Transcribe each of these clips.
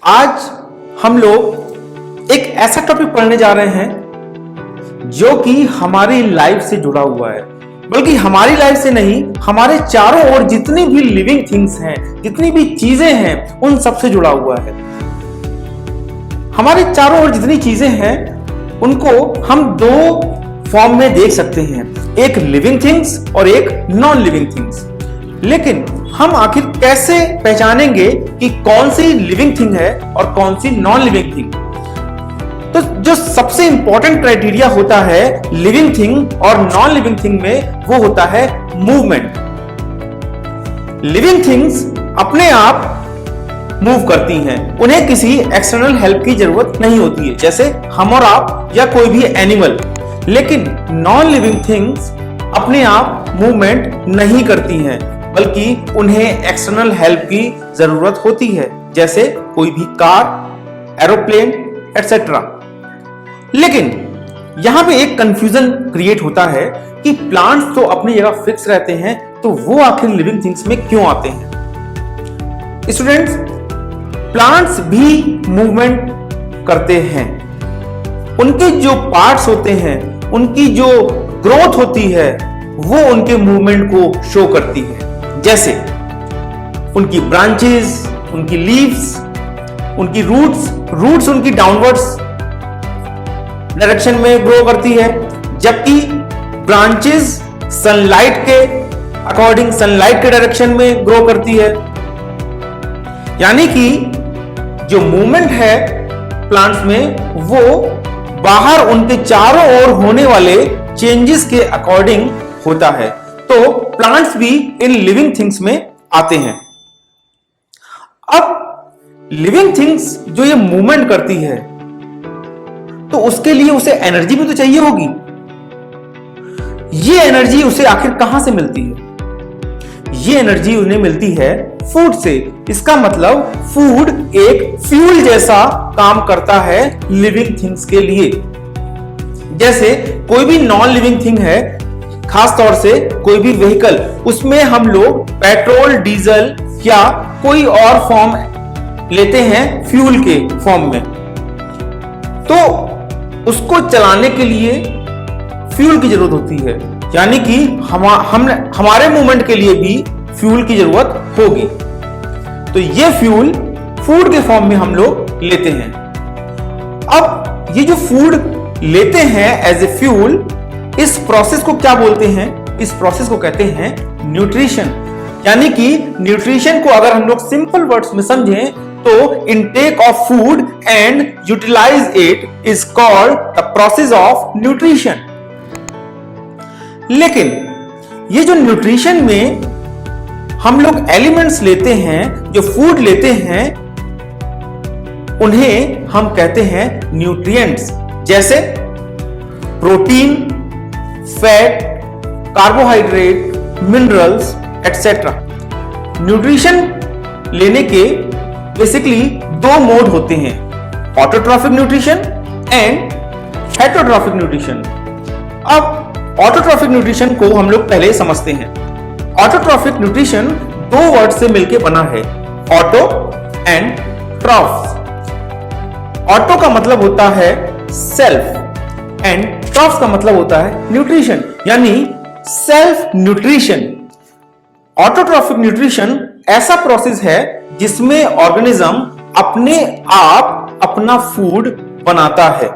आज हम लोग एक ऐसा टॉपिक पढ़ने जा रहे हैं जो कि हमारी लाइफ से जुड़ा हुआ है, बल्कि हमारी लाइफ से नहीं, हमारे चारों ओर जितनी भी लिविंग थिंग्स हैं, जितनी भी चीजें हैं, उन सब से जुड़ा हुआ है। हमारे चारों ओर जितनी चीजें हैं उनको हम दो फॉर्म में देख सकते हैं, एक लिविंग थिंग्स और एक नॉन लिविंग थिंग्स। लेकिन हम आखिर कैसे पहचानेंगे कि कौन सी लिविंग थिंग है और कौन सी नॉन लिविंग थिंग? तो जो सबसे इंपॉर्टेंट क्राइटेरिया होता है लिविंग थिंग और नॉन लिविंग थिंग में, वो होता है मूवमेंट। लिविंग थिंग्स अपने आप मूव करती हैं, उन्हें किसी एक्सटर्नल हेल्प की जरूरत नहीं होती है, जैसे हम और आप या कोई भी एनिमल। लेकिन नॉन लिविंग थिंग्स अपने आप मूवमेंट नहीं करती हैं, बल्कि उन्हें एक्सटर्नल हेल्प की जरूरत होती है, जैसे कोई भी कार, एरोप्लेन एटसेट्रा। लेकिन यहां पे एक कंफ्यूजन क्रिएट होता है कि प्लांट्स तो अपनी जगह फिक्स रहते हैं, तो वो आखिर लिविंग थिंग्स में क्यों आते हैं? स्टूडेंट्स, प्लांट्स भी मूवमेंट करते हैं। उनके जो पार्ट्स होते हैं, उनकी जो ग्रोथ होती है, वो उनके मूवमेंट को शो करती है। जैसे उनकी ब्रांचेस, उनकी लीव्स, उनकी रूट्स उनकी डाउनवर्ड्स डायरेक्शन में ग्रो करती है, जबकि ब्रांचेस सनलाइट के अकॉर्डिंग सनलाइट के डायरेक्शन में ग्रो करती है। यानी कि जो मूवमेंट है प्लांट्स में, वो बाहर उनके चारों ओर होने वाले चेंजेस के अकॉर्डिंग होता है। तो प्लांट्स भी इन लिविंग थिंग्स में आते हैं। अब लिविंग थिंग्स जो ये मूवमेंट करती है, तो उसके लिए उसे एनर्जी भी तो चाहिए होगी। ये एनर्जी उसे आखिर कहां से मिलती है? ये एनर्जी उन्हें मिलती है फूड से। इसका मतलब फूड एक फ्यूल जैसा काम करता है लिविंग थिंग्स के लिए। जैसे कोई भी नॉन लिविंग थिंग है, खास तौर से कोई भी व्हीकल, उसमें हम लोग पेट्रोल, डीजल या कोई और फॉर्म लेते हैं फ्यूल के फॉर्म में, तो उसको चलाने के लिए फ्यूल की जरूरत होती है। यानी कि हमारे मूवमेंट के लिए भी फ्यूल की जरूरत होगी। तो ये फ्यूल फूड के फॉर्म में हम लोग लेते हैं। अब ये जो फूड लेते हैं एज ए फ्यूल, इस प्रोसेस को क्या बोलते हैं? इस प्रोसेस को कहते हैं न्यूट्रिशन। यानी कि न्यूट्रिशन को अगर हम लोग सिंपल वर्ड्स में समझें, तो intake of food and utilize it is called the process of nutrition. लेकिन ये जो न्यूट्रिशन में हम लोग एलिमेंट्स लेते हैं, जो फूड लेते हैं, उन्हें हम कहते हैं न्यूट्रिएंट्स। जैसे protein, fat, carbohydrate, minerals etcetera. Nutrition लेने के बेसिकली दो मोड होते हैं, autotrophic nutrition and heterotrophic nutrition. अब ऑटोट्रॉफिक न्यूट्रिशन को हम लोग पहले समझते हैं। ऑटोट्रॉफिक न्यूट्रिशन दो वर्ड से मिलकर बना है, ऑटो एंड ट्रॉफ्स। ऑटो का मतलब होता है सेल्फ एंड ट्रॉफ्स का मतलब होता है न्यूट्रिशन, यानी सेल्फ न्यूट्रिशन। ऑटोट्रॉफिक न्यूट्रिशन ऐसा प्रोसेस है जिसमें ऑर्गेनिज्म अपने आप अपना फूड बनाता है।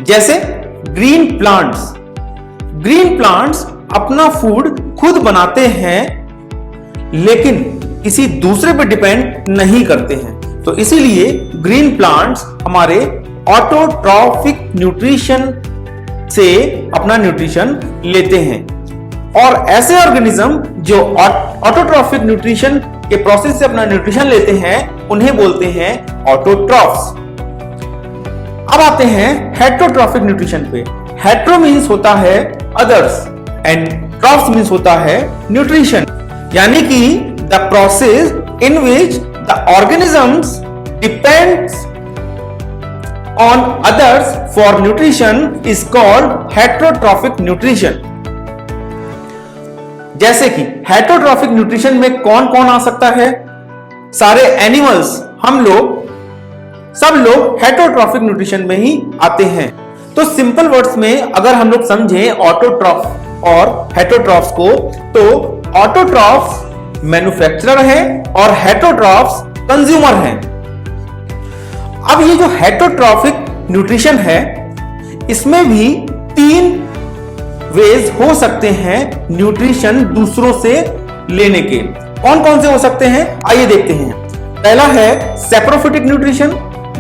जैसे ग्रीन प्लांट्स अपना फूड खुद बनाते हैं, लेकिन किसी दूसरे पर डिपेंड नहीं करते हैं। तो इसीलिए ग्रीन प्लांट्स हमारे ऑटोट्रॉफिक न्यूट्रिशन से अपना न्यूट्रिशन लेते हैं। और ऐसे ऑर्गेनिज्म जो ऑटोट्रॉफिक न्यूट्रिशन के प्रोसेस से अपना न्यूट्रिशन लेते हैं, उन्हें बोलते हैं ऑटोट्रॉफ्स। अब आते हैं हेटरोट्रॉफिक न्यूट्रिशन पे। हेट्रो मीन्स होता है अदर्स एंड ट्रॉफ्स मीन्स होता है न्यूट्रिशन। यानी कि the process in which the organisms depends on others for nutrition is called heterotrophic nutrition। जैसे कि हेटरोट्रॉफिक न्यूट्रिशन में कौन कौन आ सकता है? सारे एनिमल्स सब लोग हेटरोट्रॉफिक न्यूट्रिशन में ही आते हैं। तो सिंपल वर्ड्स में अगर हम लोग समझें ऑटोट्रॉफ और हेटरोट्रॉफ्स को, तो ऑटोट्रॉफ्स मैन्युफैक्चरर हैं और हेटरोट्रॉफ्स कंज्यूमर हैं। अब ये जो हेटरोट्रॉफिक न्यूट्रिशन है, इसमें भी 3 वेज हो सकते हैं न्यूट्रिशन दूसरों से लेने के। कौन कौन से हो सकते हैं, आइए देखते हैं। पहला है सैप्रोफिटिक न्यूट्रिशन,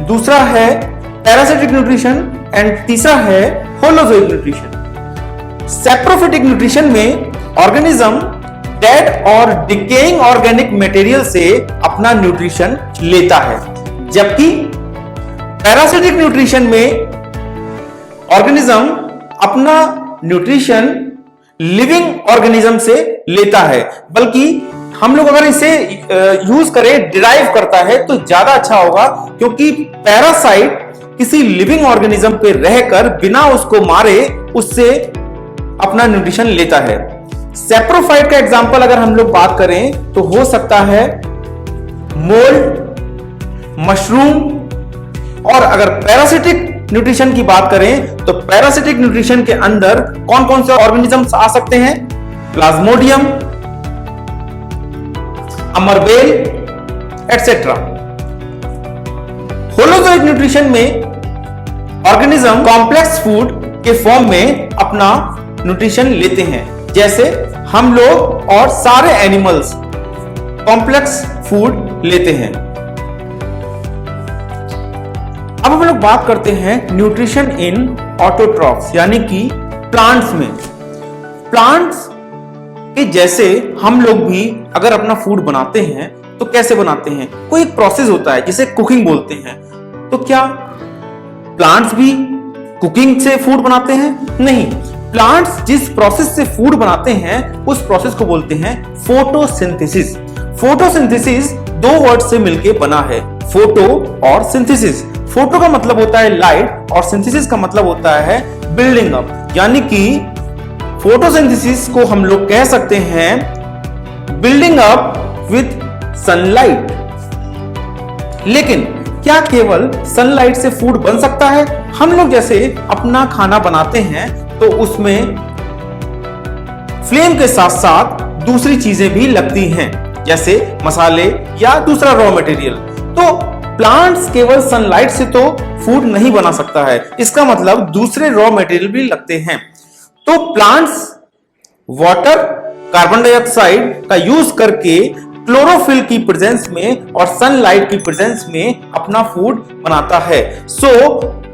दूसरा है पैरासिटिक न्यूट्रिशन एंड तीसरा है होलोजोइक न्यूट्रिशन। सैप्रोफिटिक न्यूट्रिशन में ऑर्गेनिज्म डेड और डिकेइंग ऑर्गेनिक मटेरियल से अपना न्यूट्रिशन लेता है, जबकि पैरासिटिक न्यूट्रिशन में ऑर्गेनिज्म अपना न्यूट्रिशन लिविंग ऑर्गेनिज्म से लेता है। बल्कि हम लोग अगर इसे यूज करें, डिराइव करता है, तो ज्यादा अच्छा होगा, क्योंकि पैरासाइट किसी लिविंग ऑर्गेनिज्म पे रहकर बिना उसको मारे उससे अपना न्यूट्रिशन लेता है। सैप्रोफाइट का एग्जांपल अगर हम लोग बात करें तो हो सकता है मोल्ड, मशरूम। और अगर पैरासिटिक न्यूट्रिशन की बात करें तो पैरासिटिक न्यूट्रिशन के अंदर कौन कौन से ऑर्गेनिजम्स आ सकते हैं, प्लाज्मोडियम, अमरबेल एटसेट्रा। होलोजोइक न्यूट्रिशन में ऑर्गेनिज्म कॉम्प्लेक्स फूड के फॉर्म में अपना न्यूट्रिशन लेते हैं, जैसे हम लोग और सारे एनिमल्स कॉम्प्लेक्स फूड लेते हैं। अब हम लोग बात करते हैं न्यूट्रिशन इन ऑटोट्रॉफ्स, यानी कि प्लांट्स में। प्लांट्स के जैसे हम लोग भी अगर अपना फूड बनाते हैं तो कैसे बनाते हैं, कोई एक प्रोसेस होता है जिसे कुकिंग बोलते हैं। तो क्या प्लांट्स भी कुकिंग से फूड बनाते हैं? नहीं, प्लांट्स जिस प्रोसेस से फूड बनाते हैं उस प्रोसेस को बोलते हैं फोटोसिंथेसिस। फोटोसिंथेसिस 2 वर्ड से मिलकर बना है, फोटो और सिंथेसिस। फोटो का मतलब होता है लाइट और सिंथेसिस का मतलब होता है बिल्डिंग अप, यानी कि फोटोसिंथेसिस को हम लोग कह सकते हैं बिल्डिंग अप विद सनलाइट। लेकिन क्या केवल सनलाइट से फूड बन सकता है? हम लोग जैसे अपना खाना बनाते हैं तो उसमें फ्लेम के साथ साथ दूसरी चीजें भी लगती हैं, जैसे मसाले या दूसरा रॉ मटेरियल। तो प्लांट्स केवल सनलाइट से तो फूड नहीं बना सकता है, इसका मतलब दूसरे रॉ मटेरियल भी लगते हैं। तो प्लांट्स वाटर, कार्बन डाइऑक्साइड का यूज करके क्लोरोफिल की प्रेजेंस में और सनलाइट की प्रेजेंस में अपना फूड बनाता है। So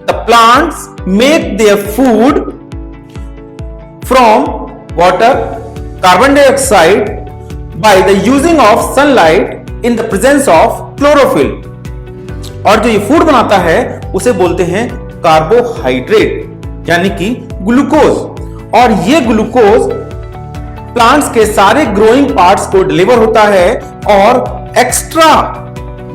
the plants make their food from water, carbon dioxide by the using of sunlight in the presence of chlorophyll. और जो ये फूड बनाता है उसे बोलते हैं कार्बोहाइड्रेट, यानी कि ग्लूकोज। और ये ग्लूकोज प्लांट्स के सारे ग्रोइंग पार्ट्स को डिलीवर होता है और एक्स्ट्रा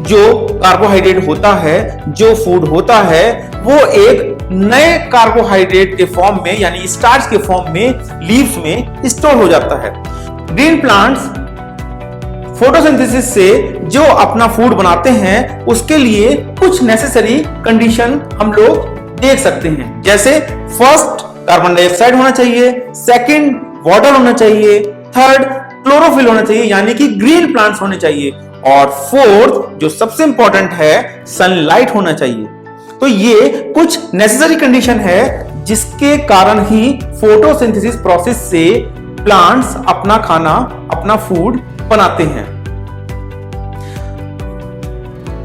जो कार्बोहाइड्रेट होता है, जो फूड होता है, वो एक नए कार्बोहाइड्रेट के फॉर्म में यानी स्टार्च के फॉर्म में लीव्स में स्टोर हो जाता है। ग्रीन प्लांट्स फोटोसिंथेसिस से जो अपना फूड बनाते हैं उसके लिए कुछ नेसेसरी कंडीशन हम लोग देख सकते हैं, जैसे फर्स्ट कार्बन डाइऑक्साइड होना चाहिए, सेकंड वाटर होना चाहिए, थर्ड क्लोरोफिल होना चाहिए यानी कि ग्रीन प्लांट्स होने चाहिए, और फोर्थ जो सबसे इंपॉर्टेंट है सनलाइट होना चाहिए। तो ये कुछ नेसेसरी कंडीशन है जिसके कारण ही फोटोसिंथेसिस प्रोसेस से प्लांट्स अपना खाना, अपना फूड बनाते हैं।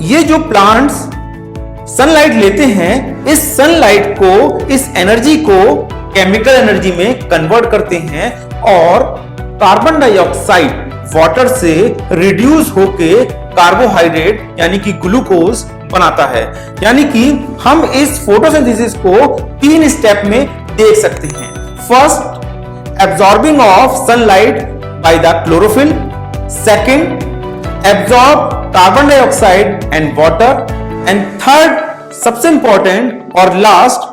ये जो प्लांट्स सनलाइट लेते हैं, इस सनलाइट को, इस एनर्जी को केमिकल एनर्जी में कन्वर्ट करते हैं और कार्बन डाइऑक्साइड वाटर से रिड्यूस होके कार्बोहाइड्रेट यानी कि ग्लूकोज बनाता है। यानी कि हम इस फोटोसिंथेसिस को 3 स्टेप में देख सकते हैं। First, absorbing of sunlight by the chlorophyll. Second, absorb carbon dioxide and water. And third, सबसे इंपॉर्टेंट और last,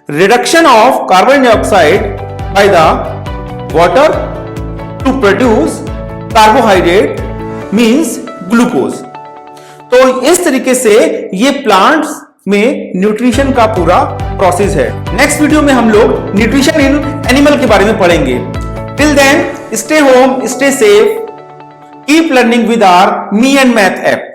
reduction of carbon dioxide by the water to produce carbohydrate means glucose। तो इस तरीके से ये प्लांट्स में न्यूट्रिशन का पूरा प्रोसेस है। नेक्स्ट वीडियो में हम लोग न्यूट्रिशन इन एनिमल के बारे में पढ़ेंगे। Till then, stay home, stay safe, keep learning with our me and math app.